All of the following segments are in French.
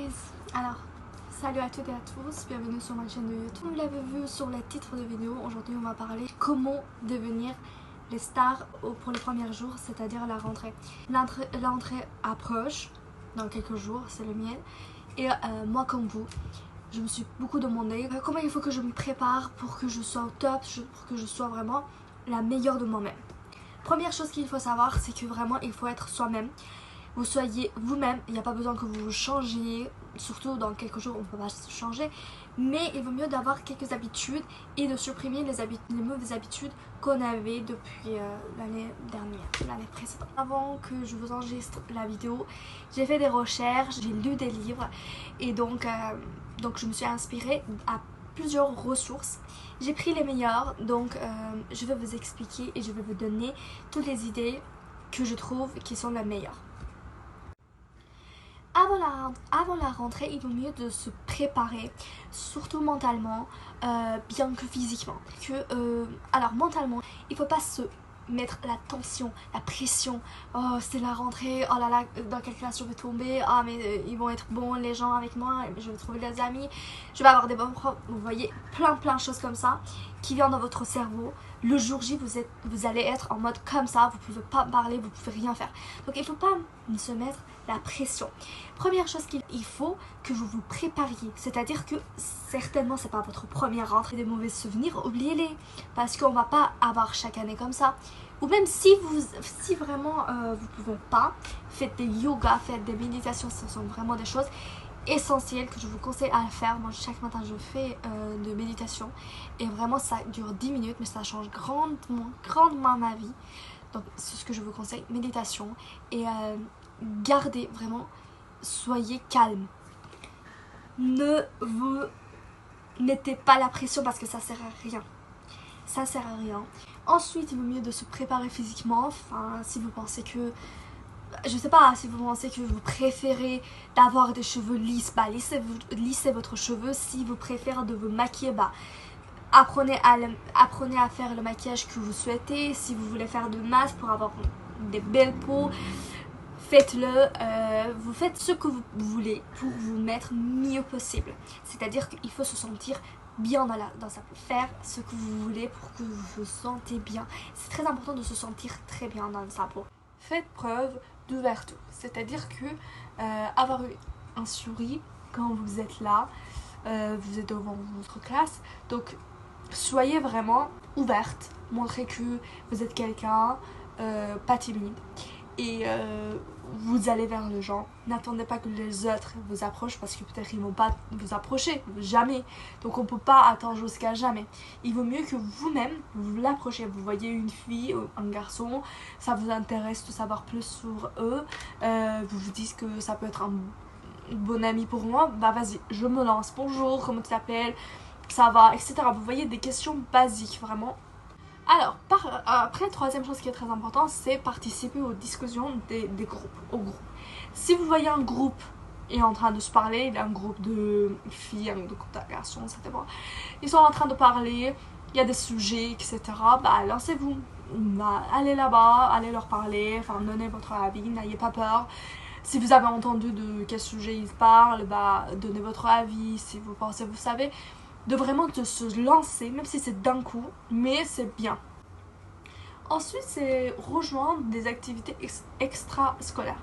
guys! Alors, salut à toutes et à tous, bienvenue sur ma chaîne de YouTube. Comme vous l'avez vu sur le titre de vidéo, aujourd'hui on va parler comment devenir les stars pour les premiers jours, c'est-à-dire la rentrée. La rentrée approche dans quelques jours, c'est le mien. Et moi comme vous, je me suis beaucoup demandé comment il faut que je me prépare pour que je sois au top, pour que je sois vraiment la meilleure de moi-même. Première chose qu'il faut savoir, c'est que vraiment il faut être soi-même. Vous soyez vous-même, il n'y a pas besoin que vous changiez, surtout dans quelques jours on ne peut pas changer, mais il vaut mieux d'avoir quelques habitudes et de supprimer les mauvaises habitudes qu'on avait depuis l'année dernière, l'année précédente. Avant que je vous enregistre la vidéo, j'ai fait des recherches, j'ai lu des livres et donc je me suis inspirée à plusieurs ressources. J'ai pris les meilleures, donc je vais vous expliquer et je vais vous donner toutes les idées que je trouve qui sont les meilleures. Avant la rentrée, il vaut mieux de se préparer, surtout mentalement, bien que physiquement. Alors mentalement, il ne faut pas se mettre la tension, la pression. Oh, c'est la rentrée, oh là là, dans quelle classe je vais tomber, ah mais ils vont être bons les gens avec moi, je vais trouver des amis, je vais avoir des bons profs. Vous voyez, plein de choses comme ça qui viennent dans votre cerveau. Le jour J, vous allez être en mode comme ça, vous pouvez pas parler, vous pouvez rien faire. Donc il ne faut pas se mettre la pression. Première chose qu'il faut que vous vous prépariez, c'est-à-dire que certainement c'est pas votre première rentrée, des mauvais souvenirs, oubliez-les, parce qu'on va pas avoir chaque année comme ça. Ou même si vraiment vous pouvez pas, faites des yoga, faites des méditations, ce sont vraiment des choses essentielles que je vous conseille à faire. Moi chaque matin je fais de méditation et vraiment ça dure 10 minutes mais ça change grandement ma vie. Donc c'est ce que je vous conseille, méditation et gardez vraiment, soyez calme. Ne vous mettez pas la pression parce que ça sert à rien. Ça sert à rien. Ensuite, il vaut mieux de se préparer physiquement. Enfin, si vous pensez que, je sais pas, si vous pensez que vous préférez d'avoir des cheveux lisses, bah lissez votre cheveu. Si vous préférez de vous maquiller, bah apprenez à faire le maquillage que vous souhaitez. Si vous voulez faire de masques pour avoir des belles peaux, faites-le, vous faites ce que vous voulez pour vous mettre mieux possible. C'est-à-dire qu'il faut se sentir bien dans sa peau. Faire ce que vous voulez pour que vous vous sentez bien. C'est très important de se sentir très bien dans sa peau. Faites preuve d'ouverture. C'est-à-dire que avoir un sourire quand vous êtes là, vous êtes devant votre classe. Donc soyez vraiment ouverte. Montrez que vous êtes quelqu'un, pas timide. Et vous allez vers les gens. N'attendez pas que les autres vous approchent parce que peut-être ils ne vont pas vous approcher, jamais. Donc on ne peut pas attendre jusqu'à jamais. Il vaut mieux que vous-même vous l'approchiez. Vous voyez une fille, un garçon, ça vous intéresse de savoir plus sur eux. Vous vous dites que ça peut être un bon ami pour moi. Bah vas-y, je me lance. Bonjour, comment tu t'appelles? Ça va, etc. Vous voyez des questions basiques vraiment. Alors, après, troisième chose qui est très importante, c'est participer aux discussions des groupes, Si vous voyez un groupe est en train de se parler, il y a un groupe de filles, un groupe de garçons, etc. Ils sont en train de parler, il y a des sujets, etc. Bah, lancez-vous, bah, allez là-bas, allez leur parler, enfin, donnez votre avis, n'ayez pas peur. Si vous avez entendu de quel sujet ils parlent, bah, donnez votre avis, si vous pensez, vous savez. De vraiment de se lancer, même si c'est d'un coup, mais c'est bien. Ensuite, c'est rejoindre des activités extrascolaires.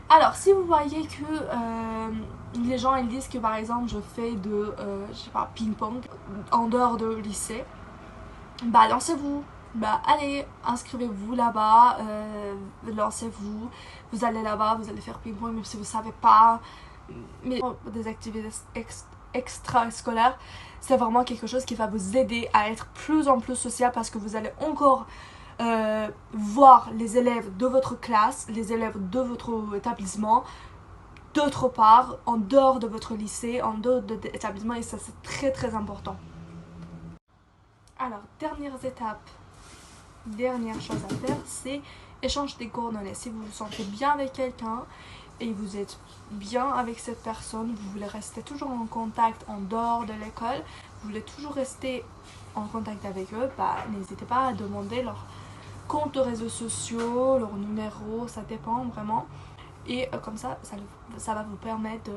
Alors, si vous voyez que les gens ils disent que par exemple je fais de je sais pas, ping-pong en dehors de lycée, bah lancez-vous, bah allez, inscrivez-vous là-bas, lancez-vous, vous allez là-bas, vous allez faire ping-pong même si vous savez pas, mais des activités extrascolaires, c'est vraiment quelque chose qui va vous aider à être plus en plus social parce que vous allez encore voir les élèves de votre classe, les élèves de votre établissement, d'autre part, en dehors de votre lycée, en dehors de l'établissement, et ça c'est très très important. Alors, dernière chose à faire, c'est échange des coordonnées. Si vous vous sentez bien avec quelqu'un, et vous êtes bien avec cette personne, vous voulez rester toujours en contact en dehors de l'école, vous voulez toujours rester en contact avec eux, bah, n'hésitez pas à demander leur compte de réseaux sociaux, leur numéro, ça dépend vraiment. Et comme ça va vous permettre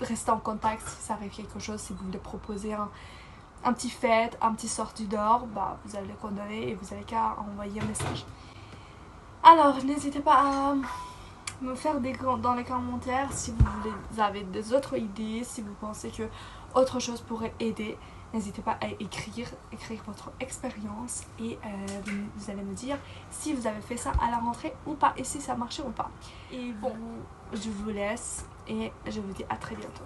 rester en contact si ça arrive quelque chose. Si vous voulez proposer un petit fête, un petit sortie dehors, bah, vous avez les coordonnées et vous avez qu'à envoyer un message. Alors, n'hésitez pas à me faire dans les commentaires si vous avez des autres idées, si vous pensez que autre chose pourrait aider. N'hésitez pas à écrire votre expérience et vous allez me dire si vous avez fait ça à la rentrée ou pas et si ça a marché ou pas. Et bon, je vous laisse et je vous dis à très bientôt.